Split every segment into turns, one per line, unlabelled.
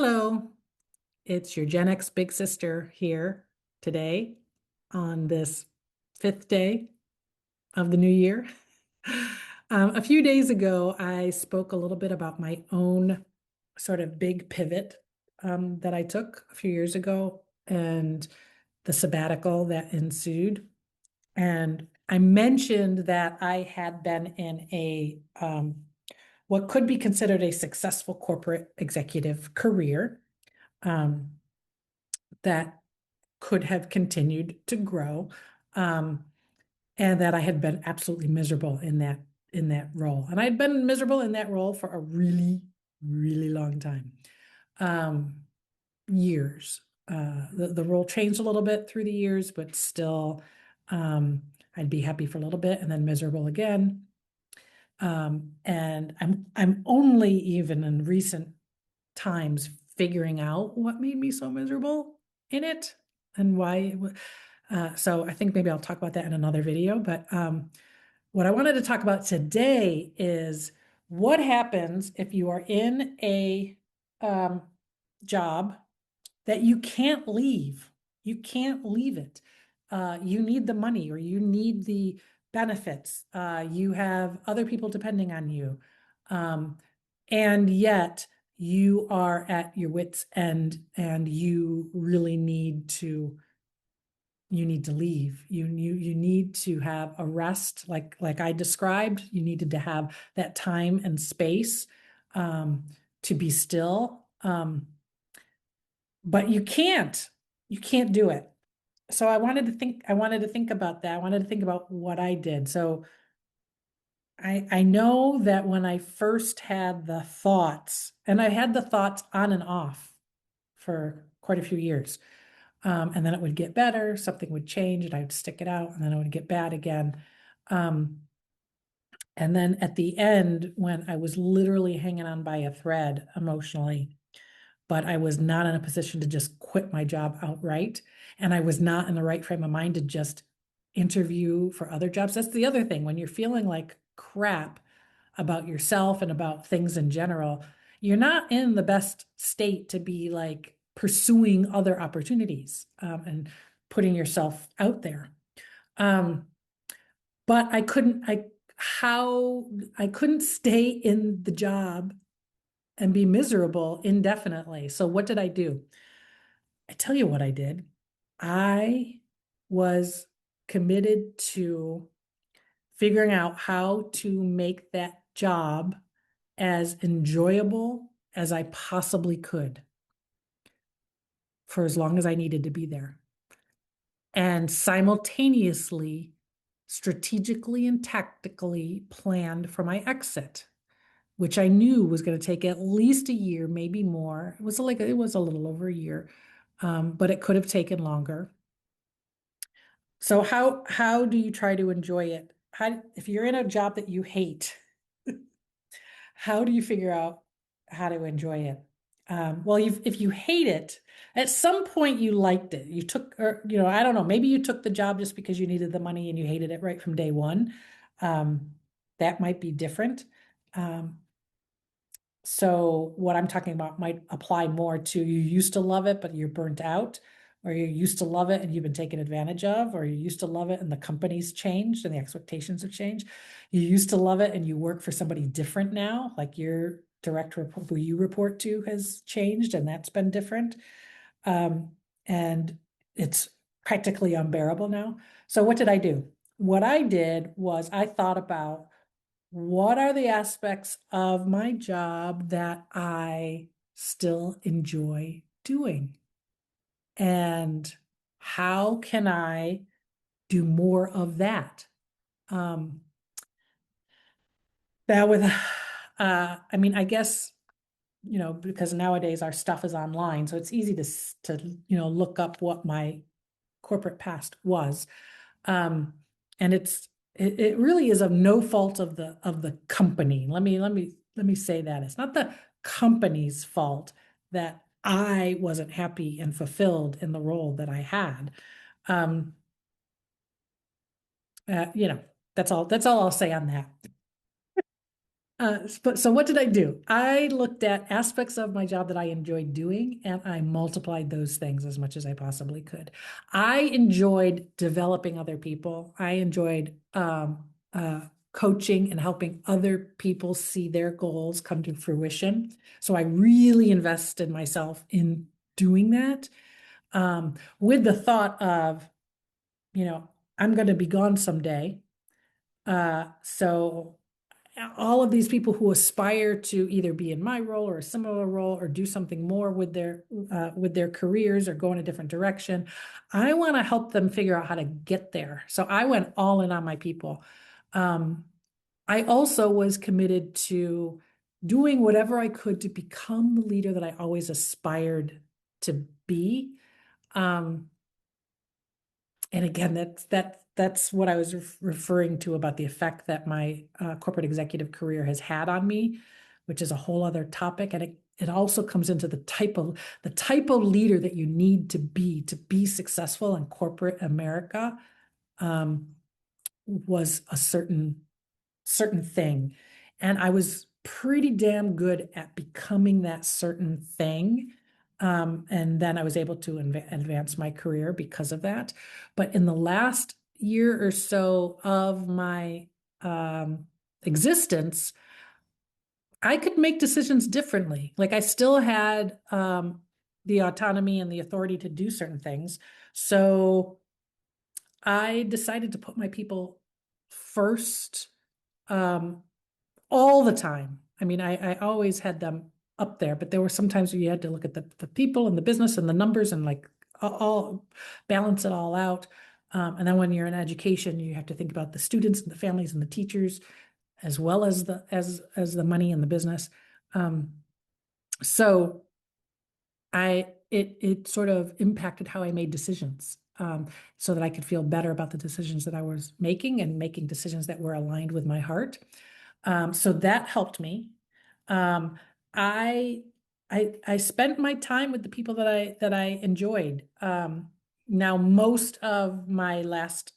Hello, it's your Gen X Big Sister here today on this fifth day of the new year. A few days ago, I spoke a little bit about my own sort of big pivot that I took a few years ago and the sabbatical that ensued. And I mentioned that I had been in a what could be considered a successful corporate executive career. Um, that could have continued to grow, um, and that I had been absolutely miserable in that role. And I had been miserable in that role for a really, really long time, um, years. The role changed a little bit through the years, but still, I'd be happy for a little bit and then miserable again. And I'm only even in recent times figuring out what made me so miserable in it and why. So I think maybe I'll talk about that in another video. But what I wanted to talk about today is what happens if you are in a um, job that you can't leave. You can't leave it. You need the money or you need the benefits. You have other people depending on you. Um, and yet you are at your wit's end and you really need to leave. You need to have a rest, like I described. You needed to have that time and space to be still. But you can't do it. So I wanted to think about that. I wanted to think about what I did. So I know that when I first had the thoughts, and I had the thoughts on and off for quite a few years. And then it would get better, something would change, and I'd stick it out, and then it would get bad again. Um, and then at the end, when I was literally hanging on by a thread emotionally, but I was not in a position to just quit my job outright. And I was not in the right frame of mind to just interview for other jobs. That's the other thing. When you're feeling like crap about yourself and about things in general, you're not in the best state to be like pursuing other opportunities and putting yourself out there. Um, but I couldn't stay in the job and be miserable indefinitely. So what did I do? I tell you what I did. I was committed to figuring out how to make that job as enjoyable as I possibly could for as long as I needed to be there. And simultaneously, strategically and tactically planned for my exit, which I knew was going to take at least a year, maybe more. It was a little over a year, but it could have taken longer. So how do you try to enjoy it? If you're in a job that you hate, how do you figure out how to enjoy it? Well, if you hate it, at some point you liked it. You took, or I don't know, maybe you took the job just because you needed the money and you hated it right from day one. That might be different. Um, So what I'm talking about might apply more to you used to love it, but you're burnt out, or you used to love it and you've been taken advantage of, or you used to love it and the company's changed and the expectations have changed. You used to love it and you work for somebody different now, like your direct report who you report to has changed and that's been different. And it's practically unbearable now. So what did I do? What I did was I thought about what are the aspects of my job that I still enjoy doing? And how can I do more of that? Um, that with, I mean, I guess, because nowadays our stuff is online, so it's easy to look up what my corporate past was. And it really is of no fault of the company. Let me say that it's not the company's fault that I wasn't happy and fulfilled in the role that I had. Um, uh, you know, that's all I'll say on that. But so what did I do? I looked at aspects of my job that I enjoyed doing, and I multiplied those things as much as I possibly could. I enjoyed developing other people. I enjoyed coaching and helping other people see their goals come to fruition. So I really invested myself in doing that, with the thought of, I'm going to be gone someday. So all of these people who aspire to either be in my role or a similar role or do something more with their careers or go in a different direction, I want to help them figure out how to get there. So I went all in on my people. Um, I also was committed to doing whatever I could to become the leader that I always aspired to be. Um, and again, that's what I was referring to about the effect that my corporate executive career has had on me, which is a whole other topic. And it also comes into the type of leader that you need to be successful in corporate America, um, was a certain thing. And I was pretty damn good at becoming that certain thing. And then I was able to advance my career because of that. But in the last year or so of my existence, I could make decisions differently. Like I still had the autonomy and the authority to do certain things. So I decided to put my people first, um, all the time. I mean, I always had them up there, but there were some times where you had to look at the people and the business and the numbers and like all balance it all out. And then when you're in education, you have to think about the students and the families and the teachers, as well as the money and the business. Um, so it sort of impacted how I made decisions, so that I could feel better about the decisions that I was making and making decisions that were aligned with my heart. So that helped me. Um, I I spent my time with the people that I enjoyed. Now most of my last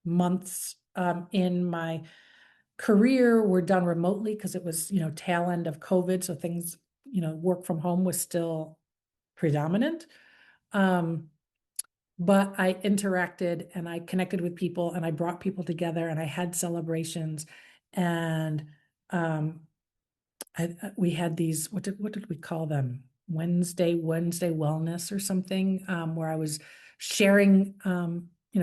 months in my career were done remotely because it was, tail end of COVID, so things, work from home was still predominant. Um, but I interacted and I connected with people and I brought people together and I had celebrations and um, we had these, what did we call them? Wednesday wellness or something, where I was sharing,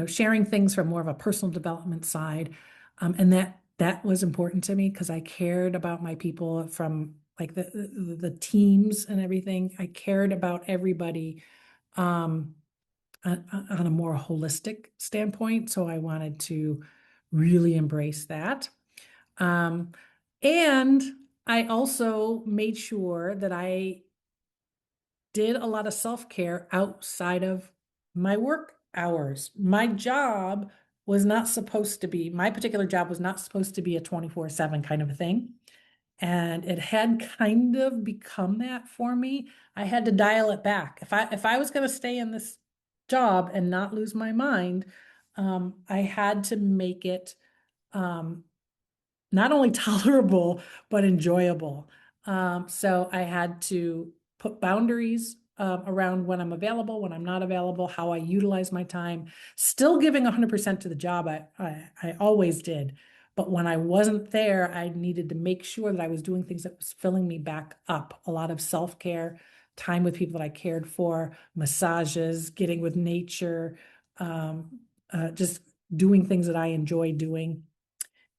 sharing things from more of a personal development side. And that was important to me because I cared about my people from like the teams and everything. I cared about everybody, um, on a more holistic standpoint. So I wanted to really embrace that. Um, and I also made sure that I did a lot of self-care outside of my work hours. My particular job was not supposed to be a 24/7 kind of a thing. And it had kind of become that for me. I had to dial it back. If I was going to stay in this job and not lose my mind, I had to make it um, not only tolerable, but enjoyable. So I had to put boundaries around when I'm available, when I'm not available, how I utilize my time, still giving 100% to the job. I always did. But when I wasn't there, I needed to make sure that I was doing things that was filling me back up. A lot of self-care, time with people that I cared for, massages, getting with nature, just doing things that I enjoy doing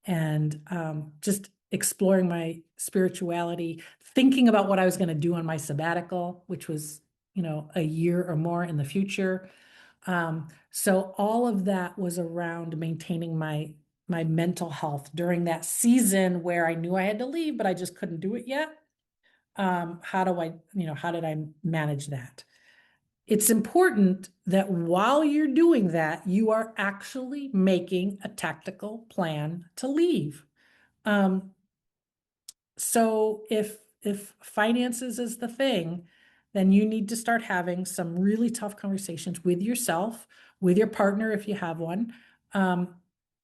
and just exploring my spirituality, thinking about what I was going to do on my sabbatical, which was, a year or more in the future. So all of that was around maintaining my mental health during that season where I knew I had to leave, but I just couldn't do it yet. How did I manage that? It's important that while you're doing that, you are actually making a tactical plan to leave. Um, so if finances is the thing, then you need to start having some really tough conversations with yourself, with your partner if you have one,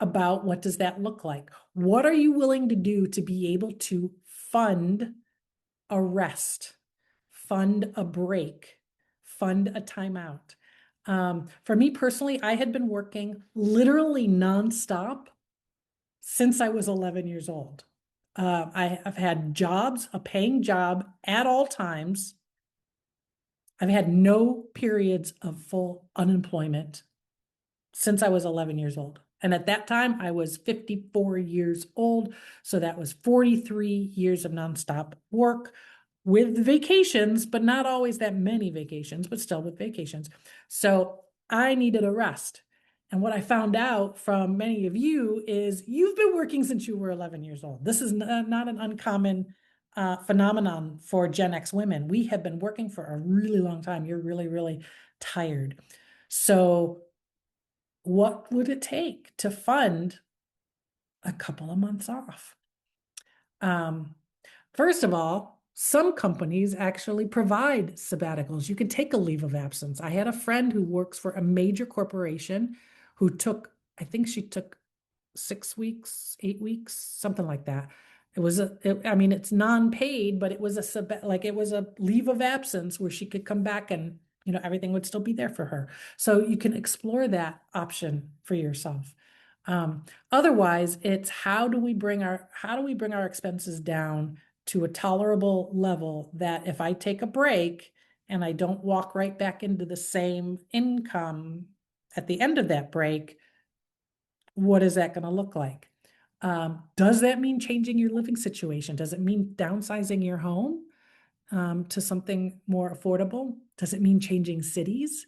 about what does that look like? What are you willing to do to be able to fund a rest, fund a break, fund a timeout. For me personally, I had been working literally nonstop since I was 11 years old. I have had jobs, a paying job at all times. I've had no periods of full unemployment since I was 11 years old. And at that time, I was 54 years old. So that was 43 years of nonstop work with vacations, but not always that many vacations, but still with vacations. So I needed a rest. And what I found out from many of you is you've been working since you were 11 years old. This is not an uncommon phenomenon for Gen X women. We have been working for a really long time. You're really, really tired. So what would it take to fund a couple of months off? Um, First of all, some companies actually provide sabbaticals. You can take a leave of absence. I had a friend who works for a major corporation who took, I think she took 6 weeks, 8 weeks, something like that. I mean, it's non-paid, but it was it was a leave of absence where she could come back and, everything would still be there for her. So you can explore that option for yourself. Otherwise, it's how do we bring our expenses down to a tolerable level that if I take a break and I don't walk right back into the same income at the end of that break, what is that going to look like? Does that mean changing your living situation? Does it mean downsizing your home to something more affordable? Does it mean changing cities?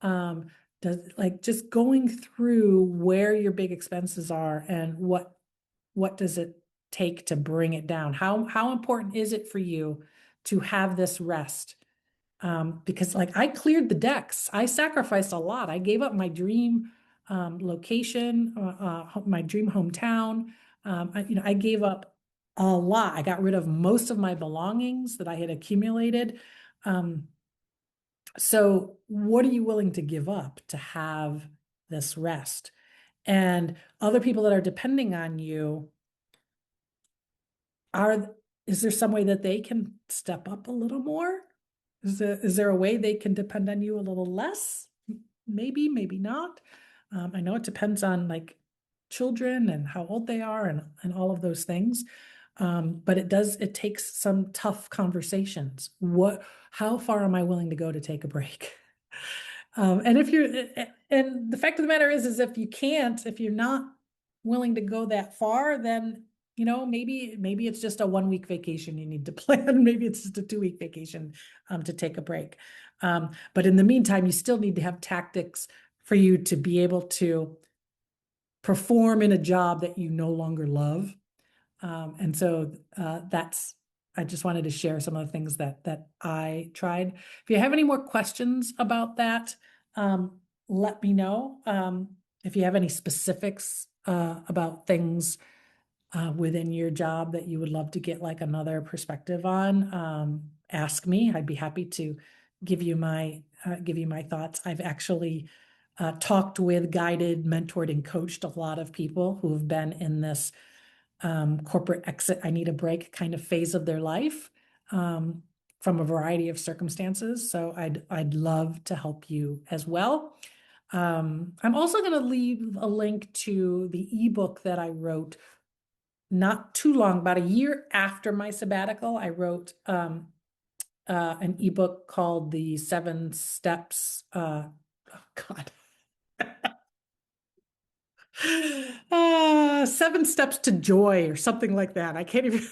Does just going through where your big expenses are and what does it take to bring it down? How important is it for you to have this rest? Because I cleared the decks. I sacrificed a lot. I gave up my dream location, my dream hometown. I gave up a lot. I got rid of most of my belongings that I had accumulated. So what are you willing to give up to have this rest? And other people that are depending on you, is there some way that they can step up a little more? Is there a way they can depend on you a little less? Maybe, maybe not. I know it depends on children and how old they are and all of those things. But it takes some tough conversations. How far am I willing to go to take a break? And the fact of the matter is if you're not willing to go that far, then maybe it's just a 1 week vacation you need to plan. Maybe it's just a 2 week vacation to take a break. But in the meantime, you still need to have tactics for you to be able to perform in a job that you no longer love. And so I just wanted to share some of the things that I tried. If you have any more questions about that, let me know. If you have any specifics about things within your job that you would love to get another perspective on, ask me. I'd be happy to give you my thoughts. I've actually talked with, guided, mentored, and coached a lot of people who have been in this corporate exit, I need a break kind of phase of their life from a variety of circumstances. So I'd love to help you as well. I'm also going to leave a link to the ebook that I wrote not too long, about a year after my sabbatical. I wrote an ebook called The 7 Steps. Oh God. 7 Steps to Joy or something like that. I can't even.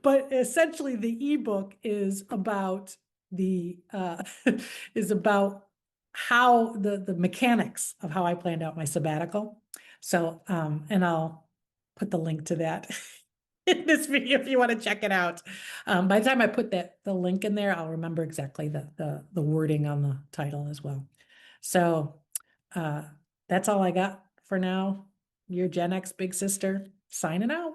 But essentially, the ebook is about is about how the mechanics of how I planned out my sabbatical. So, and I'll put the link to that in this video if you want to check it out. By the time I put the link in there, I'll remember exactly the wording on the title as well. So, that's all I got for now. Your Gen X Big Sister signing out.